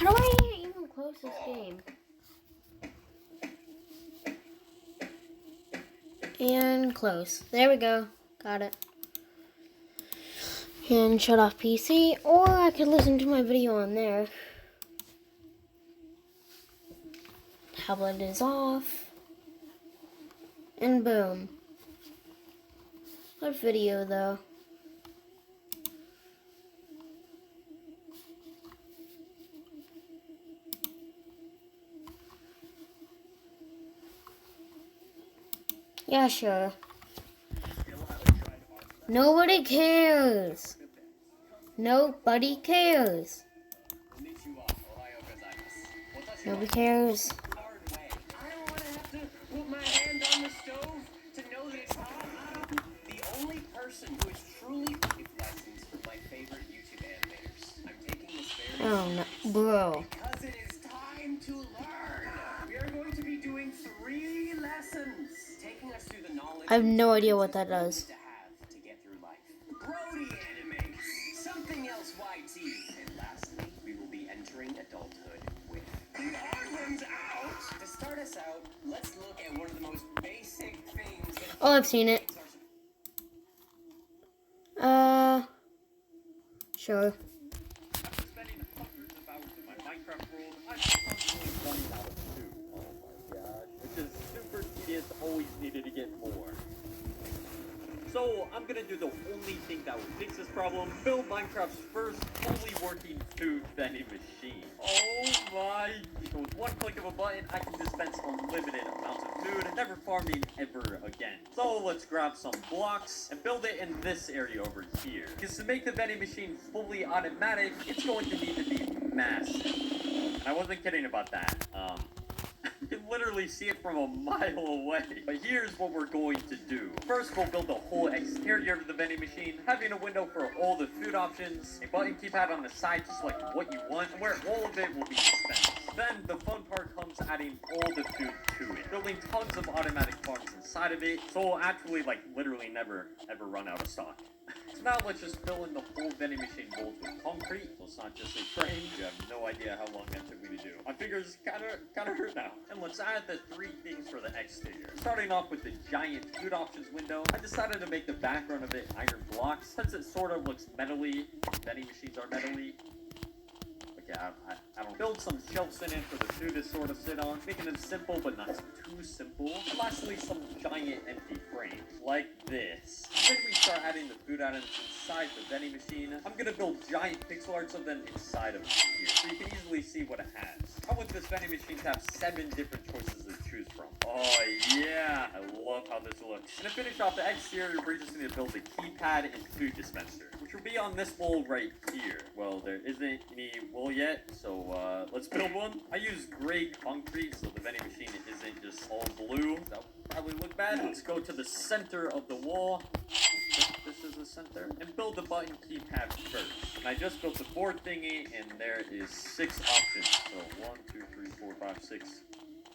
How do I even close this game? And close. There we go. Got it. And shut off PC, or I could listen to my video on there. Tablet is off. And boom. What video though? Yeah, sure. Nobody cares. Nobody cares. Nobody cares. I don't want to have to put my hand on the stove to know that it's hot. The only person who is truly taking lessons from my favorite YouTube animators. I'm taking this very Oh no, bro. because it is time to learn. We are going to be doing 3 lessons, taking us through the knowledge. I have no idea what that does. To have to get through life. Brody animates. Something else YT. And lastly, we will be entering adulthood with the odd ones out. To start us out, let's look at one of the most basic things that Oh, I've seen it. Sure. After spending hundreds of hours in my Minecraft world, I'm constantly running out of food. Oh my gosh. Which is super tedious, always needed to get more. So, I'm gonna do the only thing that would fix this problem, build Minecraft's first fully working food vending machine. Oh my! So with one click of a button, I can dispense unlimited amounts of food, never farming ever again. So let's grab some blocks and build it in this area over here. Because to make the vending machine fully automatic, it's going to need to be massive. And I wasn't kidding about that. You can literally see it from a mile away. But here's what we're going to do. First, we'll build the whole exterior of the vending machine, having a window for all the food options, a button keypad on the side just like what you want, and where all of it will be dispensed. Then, the fun part comes adding all the food to it, building tons of automatic farms inside of it, so we'll actually, like, literally never, ever run out of stock. So now let's just fill in the whole vending machine molds with concrete, so it's not just a frame. You have no idea how long that took me to do. My fingers kinda hurt now. And let's add the 3 things for the exterior. Starting off with the giant food options window, I decided to make the background of it iron blocks, since it sort of looks metally. Vending machines are metally. Yeah, I don't build some shelves in it for the food to sort of sit on, making them simple but not too simple. And lastly, some giant empty frames, like this. Then we start adding the food items inside the vending machine. I'm gonna build giant pixel arts of them inside of here, so you can easily see what it has. I want this vending machine to have 7 different choices to choose from. Oh yeah, I love how this looks. And to finish off the exterior, we're just gonna build a keypad and food dispenser, which will be on this wall right here. Well, there isn't any wall yet, so let's build one. I use gray concrete so the vending machine isn't just all blue. That'll probably look bad. Let's go to the center of the wall. This is the center. And build the button keypad first. And I just built the board thingy, and there is 6 options. So 1, 2, 3, 4, 5, 6.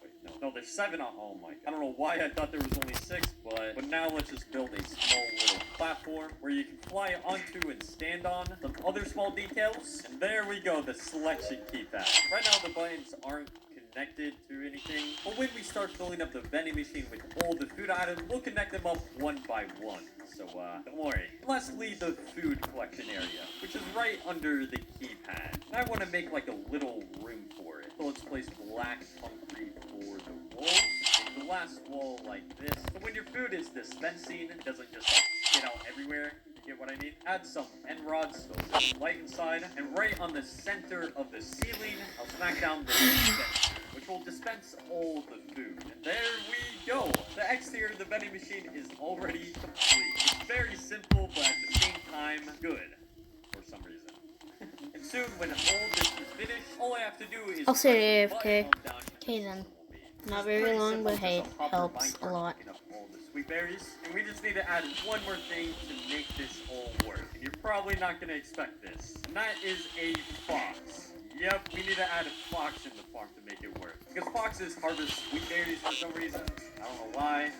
Wait, no, there's 7 on. Oh my! I don't know why I thought there was only 6, but now let's just build a small little platform where you can fly onto and stand on. Some other small details, and there we go. The selection keypad. Right now the buttons aren't connected to anything, but when we start filling up the vending machine with all the food items, we'll connect them up one by one. So don't worry. Lastly, the food collection area, which is right under the keypad. And I want to make like a little room for it. So let's place black concrete for the walls. And the last wall like this. So when your food is dispensing, it doesn't just like get out everywhere. You get what I mean? Add some end rods so there's light inside. And right on the center of the ceiling, I'll smack down the dispenser, which will dispense all the food. And there we go. The exterior of the vending machine is already complete. It's very simple, but at the same time, good. For some reason. And soon, when all this is finished, all I have to do is... I'll say AFK. Okay then. Not very long, but hey, it helps a lot. Sweet berries, and we just need to add one more thing to make this all work. And you're probably not gonna expect this, and that is a fox. Yep, we need to add a fox in the farm to make it work. Because foxes harvest sweet berries for some reason. I don't know why.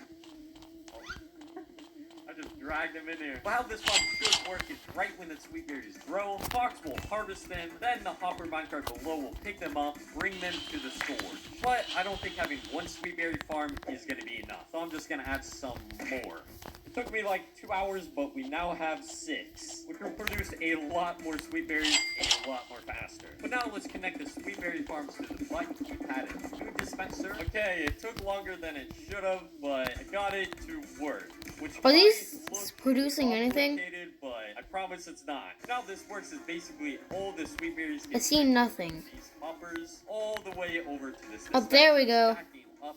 I just drag them in there. But how this farm should work is right when the sweet berries grow, Fox will harvest them, then the hopper minecart below will pick them up, bring them to the store. But I don't think having one sweet berry farm is going to be enough, so I'm just going to add some more. It took me like 2 hours, but we now have 6, which will produce a lot more sweet berries a lot more faster. But now let's connect the sweet berry farms to the button keypad and food dispenser. Okay, it took longer than it should have, but I got it to work. Which Are these might look producing anything? complicated, but I promise it's not. Now this works is basically all the sweet berries I get see nothing. these hoppers all the way over to this. Oh, there we go. Stacking up.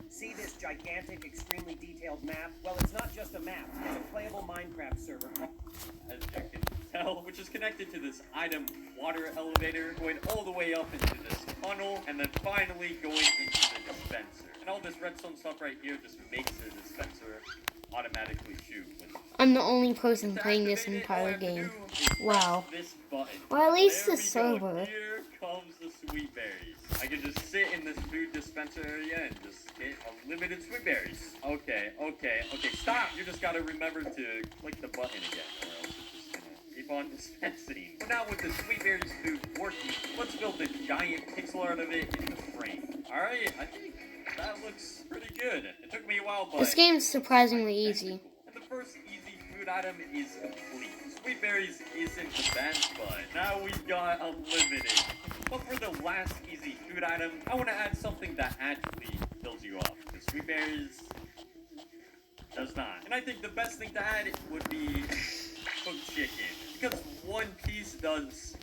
See this gigantic, extremely detailed map? Well, it's not just a map. It's a playable Minecraft server. As you can tell, which is connected to this item water elevator, going all the way up into this tunnel, and then finally going into the dispenser. And all this redstone stuff right here just makes the dispenser automatically shoot. I'm the only person playing this entire game. Wow. This button. Well, at least There the we go. server. Here comes the sweet berries. I can just sit in this food dispenser area and just get unlimited sweet berries. Okay, stop! You just gotta remember to click the button again, or else it's just gonna keep on dispensing. But now with the sweet berries food working, let's build the giant pixel art of it in the frame. Alright, I think that looks pretty good. It took me a while, but This game's surprisingly easy. and the first easy food item is complete. Sweet berries isn't the best, but now we've got unlimited. But for the last easy food item, I want to add something that actually fills you up. The sweet berries does not. And I think the best thing to add would be cooked chicken. Because one piece does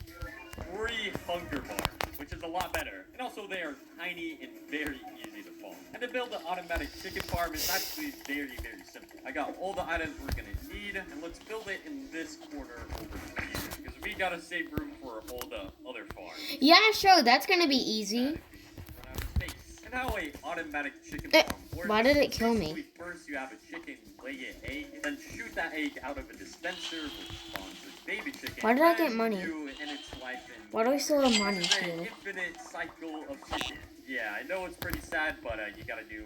3 hunger bars, which is a lot better. And also they are tiny and very easy to farm. And to build an automatic chicken farm is actually very, very simple. I got all the items we're going to need, and let's build it in this corner over here. Because we got to save room for all the other farms. Yeah, sure, that's gonna be easy. Run out of space. And how a automatic chicken farm works. Why did it kill me? Basically, first you have a chicken lay an egg, then shoot that egg out of a dispenser, which spawns a baby chicken. Why did I then get money? you and its life and Why do I still have money it's an too? infinite cycle of chicken. Yeah, I know it's pretty sad, but you gotta do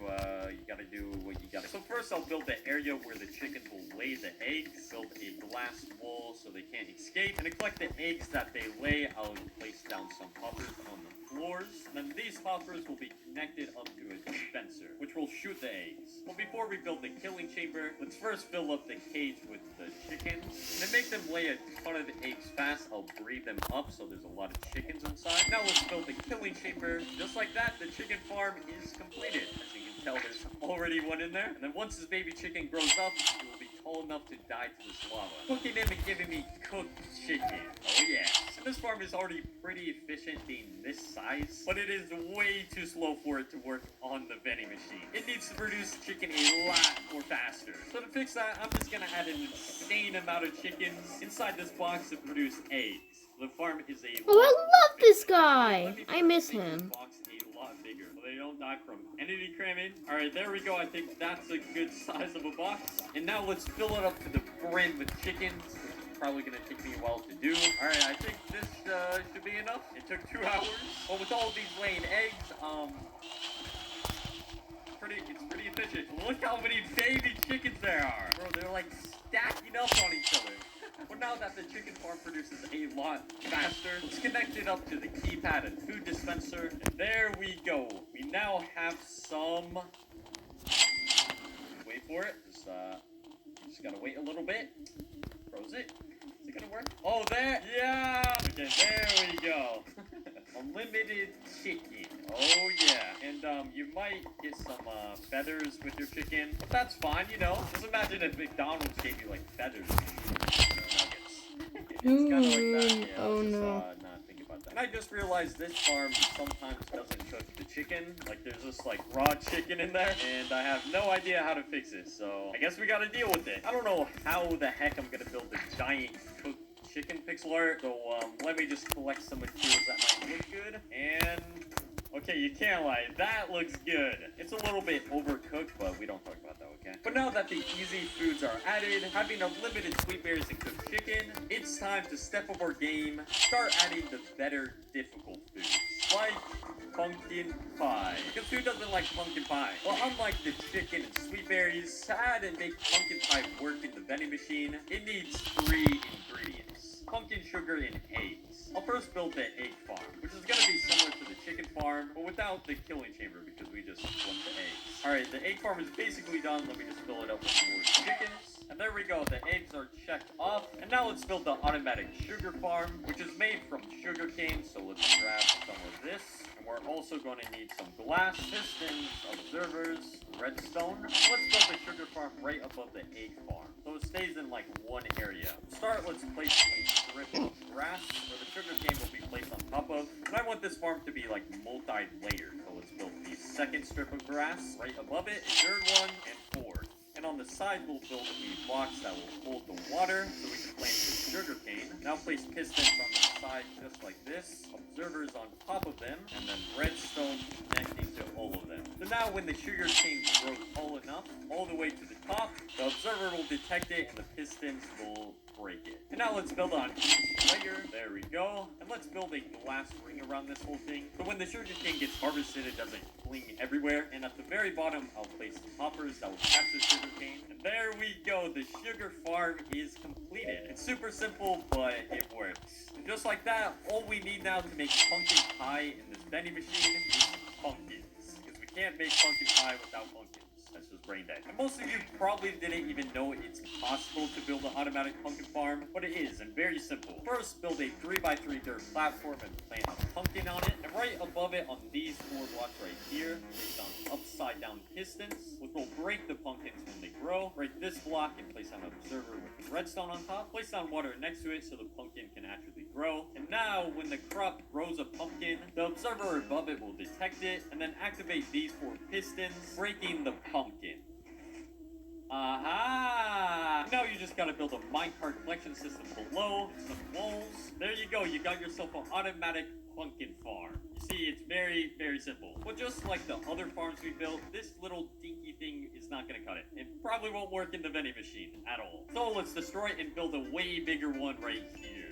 what you gotta. So first I'll build the area where the chickens will lay the eggs, build a glass wall so they can't escape, and to collect the eggs that they lay, I'll place down some hoppers on the floors, and then these hoppers will be connected up to a dispenser, which will shoot the eggs. But before we build the killing chamber, let's first fill up the cage with the chickens. And to make them lay a ton of eggs fast, I'll breed them up so there's a lot of chickens inside. Now let's build the killing chamber. Just like that, the chicken farm is completed. As you can tell, there's already one in there. And then once this baby chicken grows up, it will be tall enough to die to this lava. Cooking him and giving me cooked chicken. Oh yeah. And this farm is already pretty efficient being this size, but it is way too slow for it to work on the vending machine. It needs to produce chicken a lot more faster. So to fix that, I'm just gonna add an insane amount of chickens inside this box to produce eggs. The farm is a Oh, I love this guy. I miss him. box a lot bigger so they don't die from entity cramming. Alright, there we go. I think that's a good size of a box. And now let's fill it up to the brim with chickens, which is probably gonna take me a while to do. Alright, I think this should be enough. It took 2 hours. But with all of these laying eggs, it's pretty efficient. Look how many baby chickens there are. Bro, they're like stacking up on each other. But now that the chicken farm produces a lot faster, let's connect it up to the keypad and food dispenser. And there we go. We now have some... Wait for it. Just gotta wait a little bit. Froze it. Is it gonna work? Oh, there! Yeah! Okay, there we go. Unlimited chicken. Oh yeah. And you might get some feathers with your chicken. But that's fine, you know. Just imagine if McDonald's gave you like feathers. It's kind of like that. Yeah, Oh no. Not think about that. And I just realized this farm sometimes doesn't cook the chicken. Like there's just like raw chicken in there, and I have no idea how to fix it. So I guess we gotta deal with it. I don't know how the heck I'm gonna build a giant cooked chicken pixel art. So let me just collect some materials that might look good. And okay, you can't lie. That looks good. It's a little bit overcooked, but we don't talk about that, okay? But now that the easy foods are added, having unlimited sweet berries and cooked chicken, it's time to step up our game, start adding the better difficult foods. like pumpkin pie. Because who doesn't like pumpkin pie? Well, unlike the chicken and sweet berries, to add and make pumpkin pie work in the vending machine, it needs 3 ingredients: pumpkin sugar and eggs. I'll first build the egg farm, which is going to be similar to the chicken farm, but without the killing chamber because we just want the eggs. Alright, the egg farm is basically done. Let me just fill it up with more chickens. And there we go, the eggs are checked off. And now let's build the automatic sugar farm, which is made from sugar cane. So let's grab some of this. And we're also going to need some glass, pistons, observers, redstone. Let's build the sugar farm right above the egg farm, so it stays in like one area. To start, let's place a strip of grass where the sugar cane will be placed on top of. And I want this farm to be like multi-layered, so let's build the second strip of grass right above it, a third one, and fourth. And on the side, we'll build the blocks that will hold the water so we can plant the sugar cane. Now place pistons on the side just like this, observers on top of them, and then redstone connecting to all of them. So now when the sugar cane grows tall enough, all the way to the top, the observer will detect it and the pistons will break it. And now let's build on each layer. There we go. And let's build a glass ring around this whole thing, so when the sugar cane gets harvested, it doesn't fling everywhere. And at the very bottom, I'll place hoppers that will catch the sugar cane. And there we go. The sugar farm is completed. It's super simple, but it works. And just like that, all we need now to make pumpkin pie in this vending machine is pumpkins. Because we can't make pumpkin pie without pumpkins. That's just brain dead. And most of you probably didn't even know it's possible to build an automatic pumpkin farm, but it is, and very simple. First, build a 3x3 dirt platform and plant a pumpkin on it. And right above it, on these 4 blocks right here, place down upside down pistons, which will break the pumpkins when they grow. Break this block and place down an observer with redstone on top. Place down water next to it so the pumpkin can actually grow. And now, when the crop grows a pumpkin, the observer above it will detect it, and then activate these 4 pistons, breaking the pumpkin. Aha! Now you just gotta build a minecart collection system below, some walls. There you go, you got yourself an automatic pumpkin farm. You see, it's very, very simple. But just like the other farms we built, this little dinky thing is not gonna cut it. It probably won't work in the vending machine at all. So let's destroy it and build a way bigger one right here.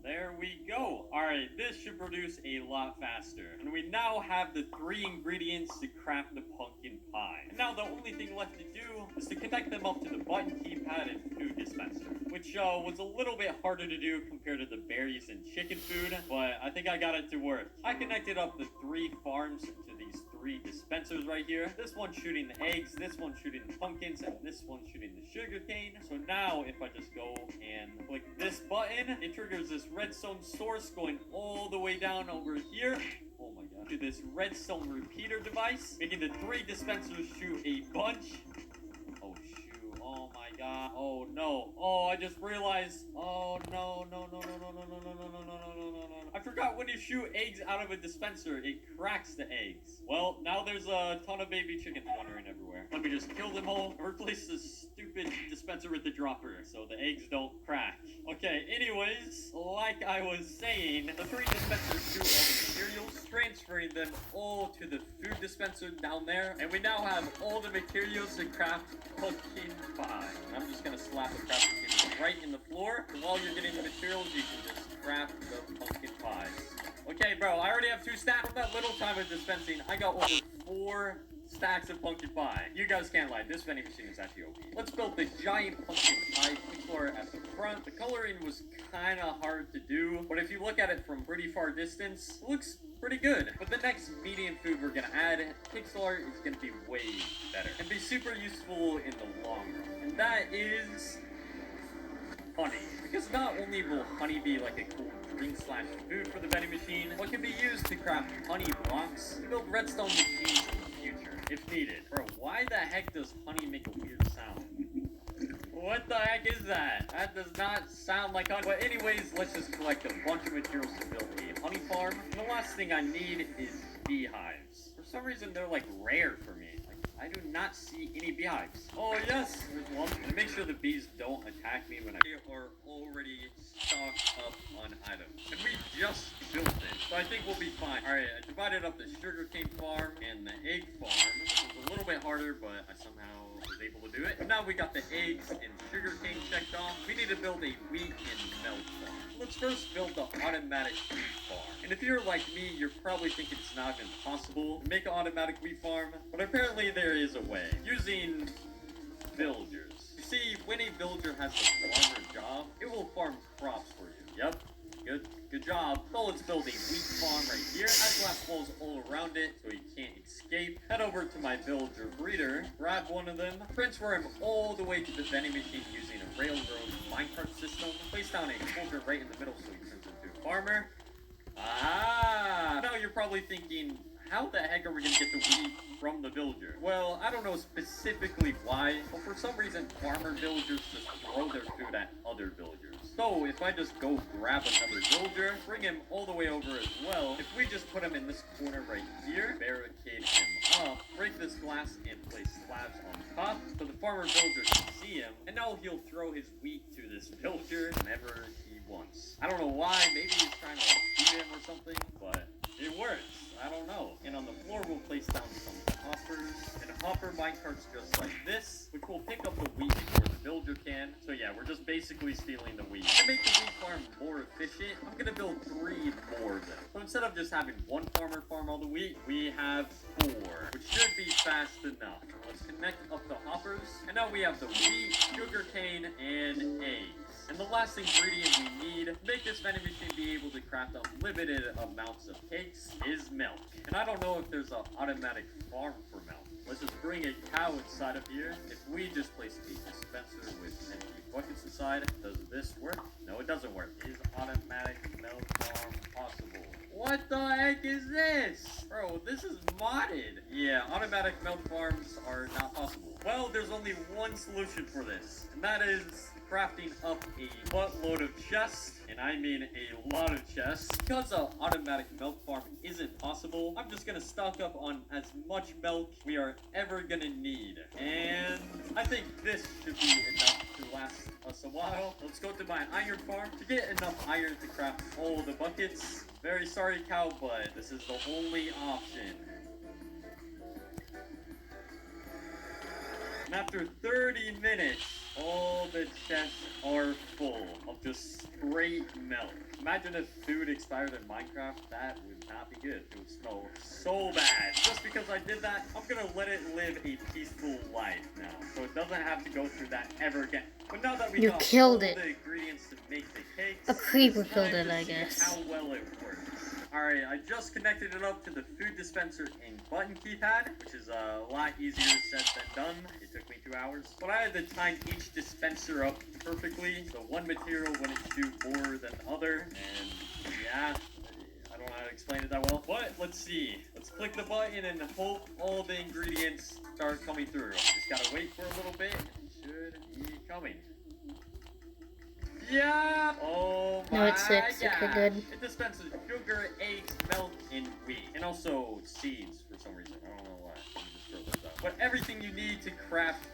There we go. Alright, this should produce a lot faster. And we now have the 3 ingredients to craft the pumpkin pie. And now the only thing left to do is to connect them up to the button keypad and food dispenser, which was a little bit harder to do compared to the berries and chicken food, but I think I got it to work. I connected up the 3 farms to these 3 dispensers right here. This one shooting the eggs, this one shooting the pumpkins, and this one shooting the sugar cane. So now if I just go and click this button, it triggers this redstone source going all the way down over here. Oh my god. To this redstone repeater device, making the 3 dispensers shoot a bunch. Oh shoot. Oh my god. Oh no. Oh, I just realized. Oh no, no, no, no, no, no, no, no, no, no, no, no, no, no. I forgot when you shoot eggs out of a dispenser, it cracks the eggs. Well, now there's a ton of baby chickens wandering everywhere. Let me just kill them all and replace this stupid dispenser with the dropper so the eggs don't crack. Okay, anyways, like I was saying, the 3 dispensers shoot all the materials, transferring them all to the food dispenser down there, and we now have all the materials to craft pumpkin pie. And I'm just gonna slap a crafting table right in the floor, and while you're getting the materials, you can just craft the pumpkin pies. Okay, bro, I already have 2 stacks. From that little time of dispensing, I got over 4 stacks of pumpkin pie. You guys can't lie, this vending machine is actually OP. Let's build the giant pumpkin pie floor at the front. The coloring was kind of hard to do, but if you look at it from pretty far distance, it looks pretty good. But the next medium food we're gonna add, pixel art, is gonna be way better and be super useful in the long run. And that is honey. Because not only will honey be like a cool drink/food for the vending machine, but it can be used to craft honey blocks to build redstone machines in the future, if needed. Bro, why the heck does honey make a weird sound? What the heck is that? That does not sound like honey. But anyways, let's just collect a bunch of materials to build a honey farm. And the last thing I need is beehives. For some reason, they're like rare for me. Like, I do not see any beehives. Oh yes, there's one. And make sure the bees don't attack me when I are already stocked up on items. And we just built it, so I think we'll be fine. Alright, I divided up the sugarcane farm and the egg farm. This was a little bit harder, but I somehow was able to do it. But now we got the eggs and sugarcane checked off. We need to build a wheat and milk farm. Let's first build the automatic wheat farm. And if you're like me, you're probably thinking it's not even possible to make an automatic wheat farm, but apparently there is a way. Using villagers. You see, when a villager has a farmer job, it will farm crops for you. Yep. Good job. So let's build a wheat farm right here. Has glass walls all around it, so he can't escape. Head over to my villager breeder, grab one of them, transfer him all the way to the vending machine using a railroad minecart system. Place down a cauldron right in the middle so he turns into a farmer. Ah! Now you're probably thinking, how the heck are we gonna get the wheat from the villager? Well, I don't know specifically why, but for some reason farmer villagers just throw their food at other villagers. So if I just go grab another villager, bring him all the way over as well, if we just put him in this corner right here, barricade him up, break this glass and place slabs on top, so the farmer villager can see him, and now he'll throw his wheat to this villager whenever he wants. I don't know why, maybe he's trying to like feed him or something, but it works. I don't know. And on the floor, we'll place down some hoppers and hopper minecarts just like this, which will pick up the wheat before the villager can. So yeah, we're just basically stealing the wheat. To make the wheat farm more efficient, I'm gonna build 3 more of them. So instead of just having one farmer farm all the wheat, we have 4, which should be fast enough. Let's connect up the hoppers, and now we have the wheat, sugarcane, and eggs. And the last ingredient we need to make this vending machine be able to craft unlimited amounts of cakes is milk. And I don't know if there's an automatic farm for milk. Let's just bring a cow inside of here. If we just place a dispenser with empty buckets inside, does this work? No, it doesn't work. Is automatic milk farm possible? What the heck is this? Bro, this is modded. Yeah, automatic milk farms are not possible. Well, there's only one solution for this, and that is crafting up a buttload of chests, and I mean a lot of chests. Because an automatic milk farm isn't possible, I'm just gonna stock up on as much milk we are ever gonna need. And I think this should be enough to last us a while. Let's go to my iron farm to get enough iron to craft all the buckets. Very sorry, cow, but this is the only option. And after 30 minutes, all the chests are full of just straight milk. Imagine if food expired in Minecraft, that would not be good. It would smell so bad. Just because I did that, I'm gonna let it live a peaceful life now. So it doesn't have to go through that ever again. But now that we got all the ingredients to make the cakes, a creeper killed it, I guess. How well it works. Alright, I just connected it up to the food dispenser and button keypad, which is a lot easier said than done. It took me 2 hours. But I had to time each dispenser up perfectly, so one material wouldn't do more than the other. And yeah, I don't know how to explain it that well. But let's see. Let's click the button and hope all the ingredients start coming through. Just gotta wait for a little bit. It should be coming. Yeah! Oh my No, it's 6. God. Okay, good. It dispenses sugar, eggs, milk, and wheat. And also seeds for some reason. I don't know why. Let me just throw those out. But everything you need to craft